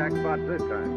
jackpot this time.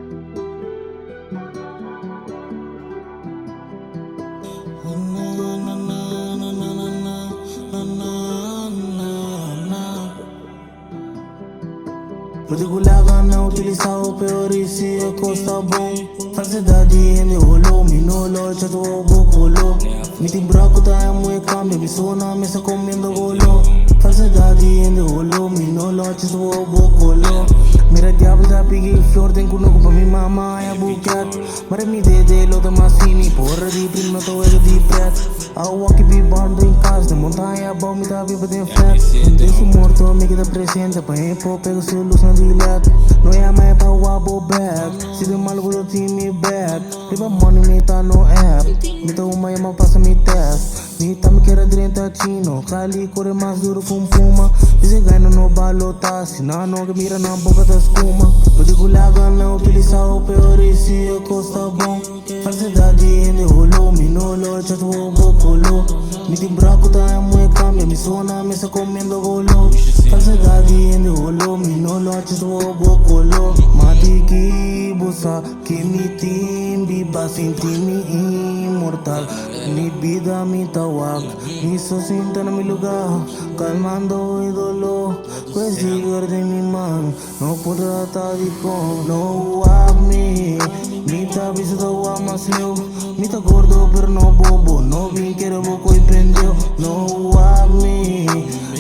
Particular não utilizar o pior e se a costa bom. Falsidade ainda rolou, me no loja do bocolo. Me tem buraco tá é muito câmbio, me sona, me sa comendo bolo. Falsidade ainda rolou, me no loja do bocolo. Mira diabo da pigi flor, tem cuno pa mi mama é buquet. Mare mi de lo da massini, porra di prima to é di pet. I walk be born em casa, de montanha bom me tá viva de flat. Deixo morto, me queda presente, pa pego seu luz na dileto. Não é mais pra wabo back, se de mal vou me back. Riba money me tá no app, me tá uma e passa me test. Me tá me quer direta chino, cali corre mais duro com puma. Dice ganho no balota, se não que mira na boca da espuma. Eu digo laga não utilizar o pior e se a costa bom. Falsidade ainda rolou, me no loja do bocolo. Me tem buraco tá é muito câmbio, me sona, me sa comendo bolo. Falsidade ainda rolou, me no loja do bocolo. Matiki busa, que me timbi, basinti me imortal. Mi vida me tawag, me sosinta na mi lugar, calmando o idolo. Pues sigar de mi man, no podrá estar de con, no wag me. Mi ta bicho da wa mas leu, mi ta gordo pero no bobo, no vin quiero boco y prendió, no wag me.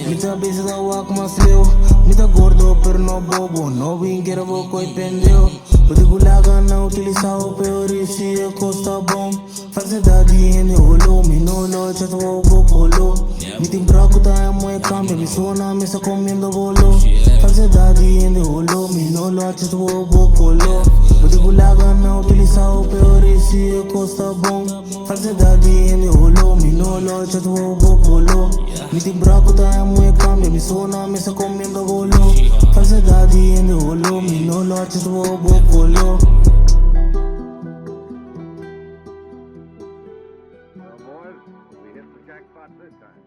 Mi ta bicho da wa mas leu, mi ta gordo pero no bobo, no vin quiero boco y prendió. Particular não utilizar o pior e se a costa bom. Falsidade ainda rolou, me no loja do bocolo. Me tem buraco tá é muito câmbio, me sona, me sa comendo bolo. Falsidade ainda rolou, me no loja do bocolo. Particular não utilizar o pior e se a costa bom. Falsidade ainda rolou, me no loja do bocolo. Me tem buraco tá é muito câmbio, me sona, me sa comendo bolo. Falsidade ainda rolou, me no loja do bocolo. Well, boys, we hit the jackpot this time.